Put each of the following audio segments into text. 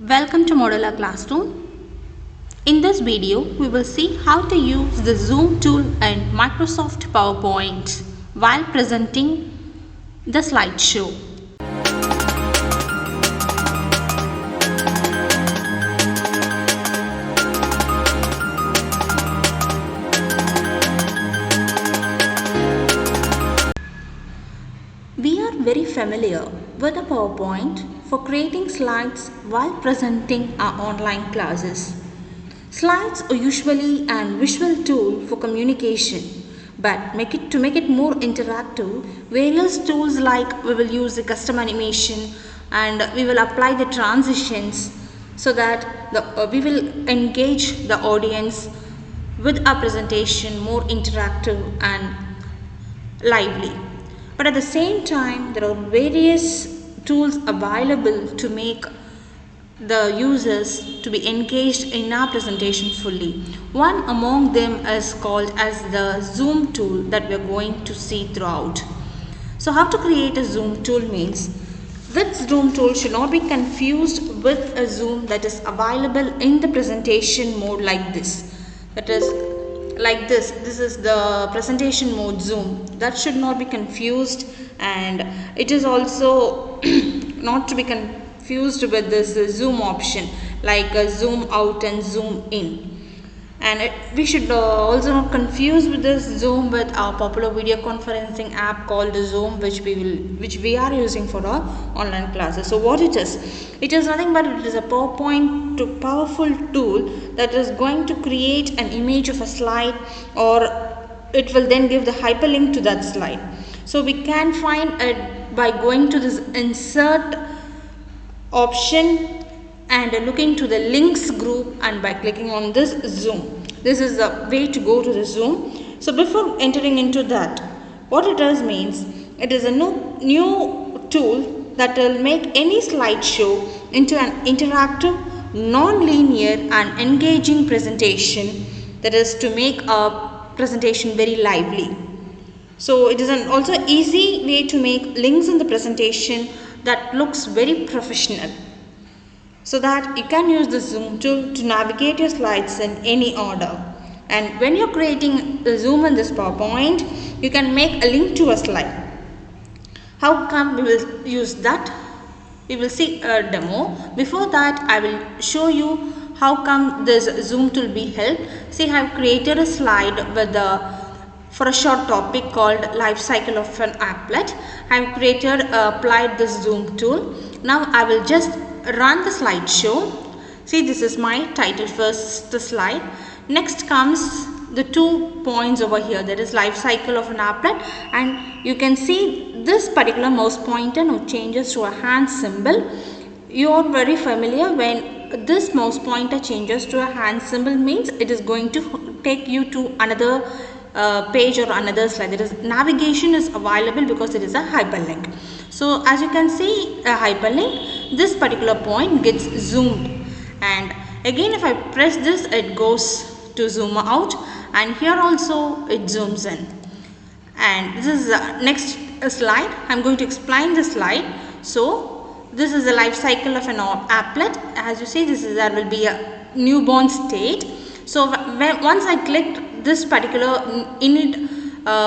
Welcome to Modular Classroom. In this video, we will see how to use the Zoom tool in Microsoft PowerPoint while presenting the slideshow. We are very familiar with the PowerPoint for creating slides while presenting our online classes. Slides are usually an visual tool for communication, but to make it more interactive, various tools like we will use the custom animation and we will apply the transitions so that we will engage the audience with our presentation more interactive and lively. But at the same time, there are various tools available to make the users to be engaged in our presentation fully. One among them is called as the Zoom tool that we are going to see throughout. So how to create a Zoom tool means this Zoom tool should not be confused with a Zoom that is available in the presentation mode like this. That is like this is the presentation mode Zoom. That should not be confused, and it is also not to be confused with this zoom option like zoom out and zoom in. And we should also not confuse with this Zoom with our popular video conferencing app called Zoom, which we are using for our online classes. So what it is nothing but it is a PowerPoint to powerful tool that is going to create an image of a slide, or it will then give the hyperlink to that slide. So we can find it by going to this insert option and looking to the links group, and by clicking on this Zoom. This is the way to go to the Zoom. So before entering into that, what it does means it is a new tool that will make any slideshow into an interactive, non-linear and engaging presentation, that is to make a presentation very lively. So it is also easy way to make links in the presentation that looks very professional, so that you can use the Zoom tool to navigate your slides in any order. And when you're creating the Zoom in this PowerPoint, you can make a link to a slide. How come we will use that? We will see a demo. Before that, I will show you how come this Zoom tool be helped. See, I have created a slide with for a short topic called life cycle of an applet. I have applied this Zoom tool. Now I will just run the slideshow. See, this is my title first slide. Next comes the 2 points over here, that is life cycle of an applet, and you can see this particular mouse pointer now changes to a hand symbol. You are very familiar when this mouse pointer changes to a hand symbol means it is going to take you to another page or another slide. That is, navigation is available because it is a hyperlink. So as you can see, a hyperlink, this particular point gets zoomed, and again if I press this, it goes to zoom out, and here also it zooms in. And this is the next slide. I'm going to explain the slide. So this is the life cycle of an applet. As you see, there will be a newborn state. So once I clicked, this particular init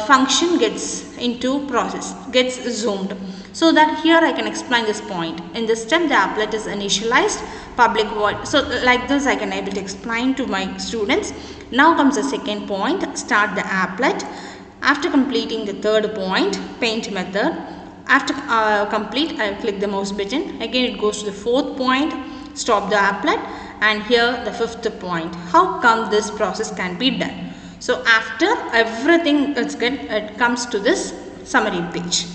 function gets into process, gets zoomed, so that here I can explain this point. In this step, the applet is initialized, public void. So like this I can able to explain to my students. Now comes the second point, start the applet. After completing the third point, paint method. After complete, I click the mouse button. Again it goes to the fourth point, stop the applet, and here the fifth point. How come this process can be done? So after everything is good, it comes to this summary page.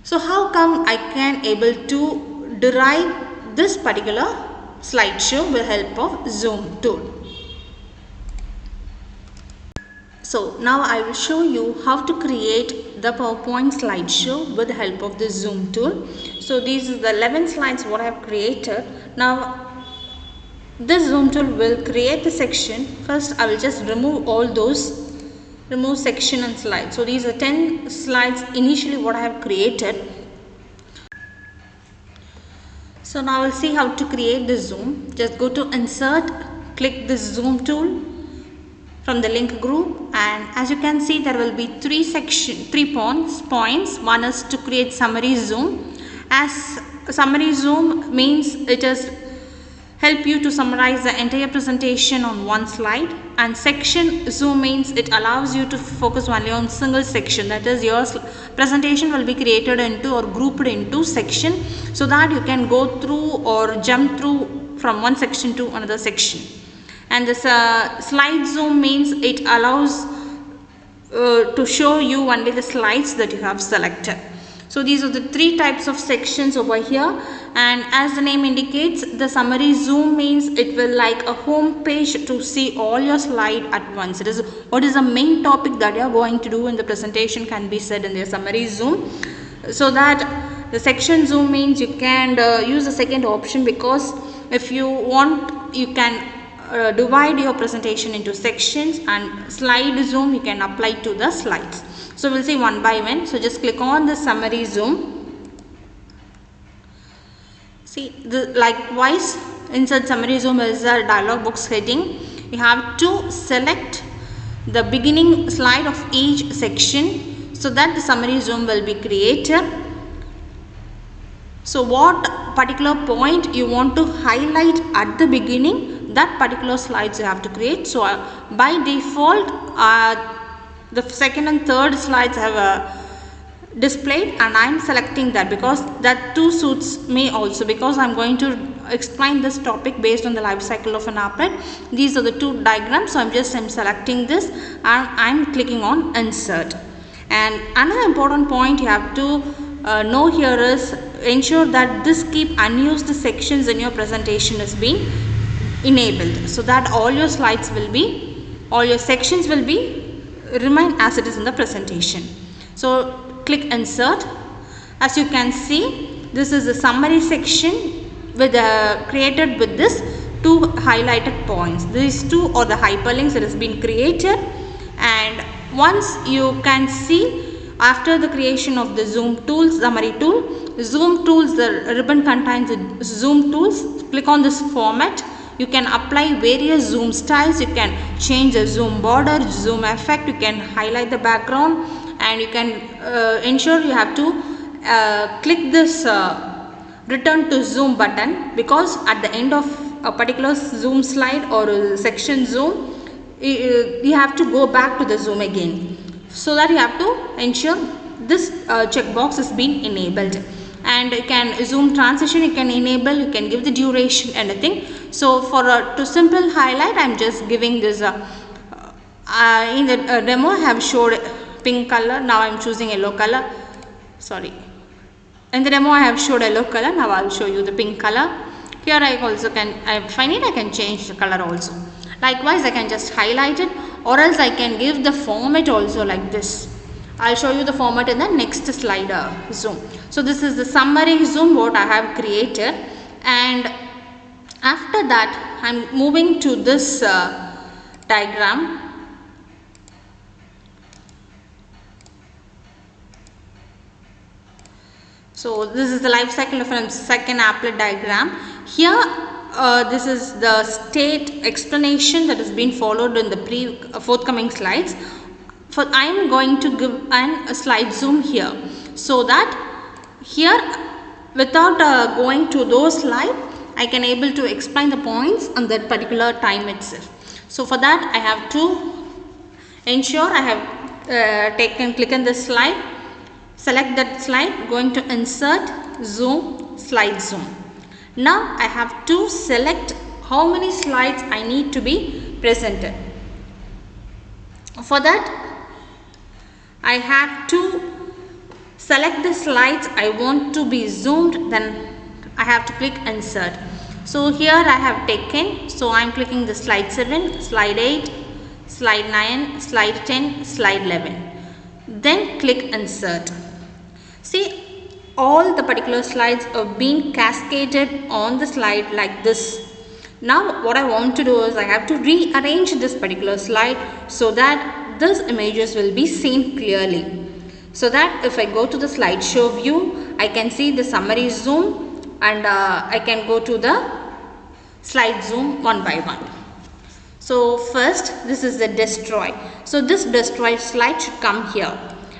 So how come I can able to derive this particular slideshow with help of Zoom tool? So now I will show you how to create the PowerPoint slideshow with the help of the Zoom tool. So these are the 11 slides what I have created. Now this Zoom tool will create the section. First I will just remove all those, remove section and slide. So these are 10 slides initially what I have created. So now we'll see how to create the zoom. Just go to insert, click this zoom tool from the link group, and as you can see there will be three points. One is to create summary zoom. As summary zoom means it is help you to summarize the entire presentation on one slide, and section zoom means it allows you to focus only on single section, that is your presentation will be created into or grouped into section so that you can go through or jump through from one section to another section. And this slide zoom means it allows to show you only the slides that you have selected. So these are the three types of sections over here, and as the name indicates, the summary zoom means it will like a home page to see all your slide at once. It is what is the main topic that you are going to do in the presentation can be said in the summary zoom. So that the section zoom means you can use the second option, because if you want you can divide your presentation into sections, and slide zoom you can apply to the slides. So we'll see one by one. So just click on the summary zoom. See, likewise insert summary zoom is a dialog box heading. You have to select the beginning slide of each section so that the summary zoom will be created. So what particular point you want to highlight at the beginning, that particular slides you have to create. So by default the second and third slides have displayed, and I am selecting that because that too suits me also, because I am going to explain this topic based on the life cycle of an applet. These are the two diagrams, so I am selecting this and I am clicking on insert. And another important point you have to know here is ensure that this keep unused sections in your presentation is being enabled, so that all your sections will be remain as it is in the presentation. So click insert. As you can see, this is the summary section with created with this two highlighted points. These two are the hyperlinks that has been created, and once you can see after the creation of the zoom tools, summary tool, zoom tools, the ribbon contains the zoom tools. Click on this format. You can apply various zoom styles. You can change the zoom border, zoom effect. You can highlight the background, and you can ensure you have to click this return to zoom button, because at the end of a particular zoom slide or section zoom you have to go back to the zoom again, so that you have to ensure this checkbox is being enabled. And you can zoom transition, you can enable, you can give the duration, anything. So for to simple highlight, I am just giving this in the demo I have showed pink color, now I am choosing yellow color. Sorry, in the demo I have showed yellow color, now I will show you the pink color. Here I also can, if I need, I can change the color also. Likewise I can just highlight it, or else I can give the format also like this. I'll show you the format in the next slide zoom. So this is the summary zoom what I have created, and after that I'm moving to this diagram. So this is the life cycle of a second applet diagram. Here this is the state explanation that has been followed in the forthcoming slides. For I am going to give a slide zoom here, so that here without going to those slides I can able to explain the points on that particular time itself. So for that I have to ensure I have click on this slide, select that slide, going to insert, zoom, slide zoom. Now I have to select how many slides I need to be presented. For that I have to select the slides I want to be zoomed, then I have to click insert. So here I have taken, so I am clicking the slide 7, slide 8, slide 9, slide 10, slide 11. Then click insert. See, all the particular slides are being cascaded on the slide like this. Now what I want to do is I have to rearrange this particular slide so that these images will be seen clearly. So that if I go to the slideshow view, I can see the summary zoom and I can go to the slide zoom one by one. So first, this is the destroy. So this destroy slide should come here,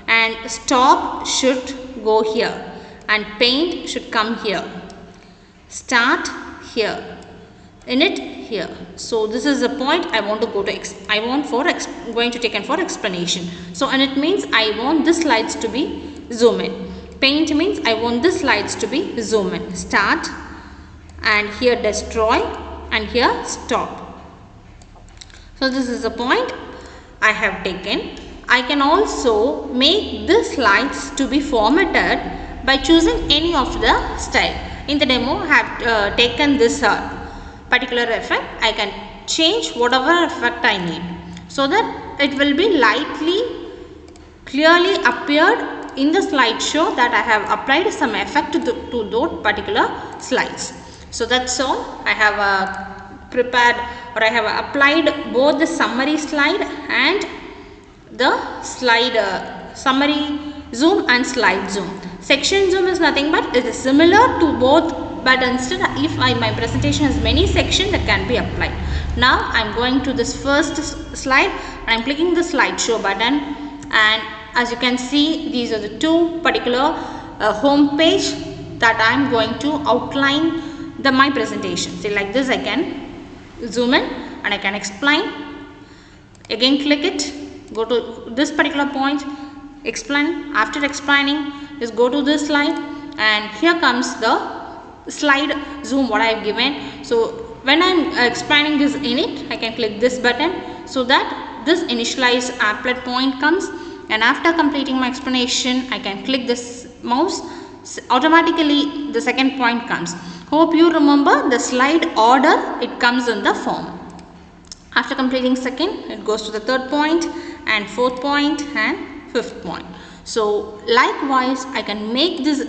and stop should go here, and paint should come here, start here, init here. So this is the point I want to go to. Going to take in for explanation. So and it means I want this slides to be zoom in. Paint means I want this slides to be zoom in. Start, and here destroy, and here stop. So this is the point I have taken. I can also make this slides to be formatted by choosing any of the style. In the demo I have taken this particular effect. I can change whatever effect I need, so that it will be clearly appeared in the slideshow that I have applied some effect to those particular slides. So that's all. I have prepared, or I have applied both the summary slide and the slide summary zoom and slide zoom. Section zoom is nothing but it is similar to both, but instead if my presentation has many sections, that can be applied. Now I am going to this first slide and I am clicking the slideshow button, and as you can see, these are the two particular home page that I am going to outline my presentation. See, like this I can zoom in and I can explain. Again click it, go to this particular point, explain. After explaining, just go to this slide, and here comes the slide zoom what I have given. So when I am explaining this in it, I can click this button so that this initialize applet point comes, and after completing my explanation I can click this mouse, automatically the second point comes. Hope you remember the slide order, it comes in the form. After completing second, it goes to the third point and fourth point and fifth point. So likewise I can make this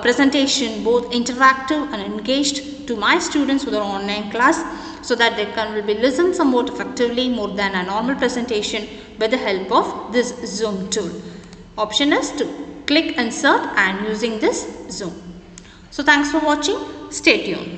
presentation both interactive and engaged to my students with their online class, so that they will be listened somewhat effectively more than a normal presentation with the help of this zoom tool. Option is to click insert and using this zoom. So thanks for watching. Stay tuned.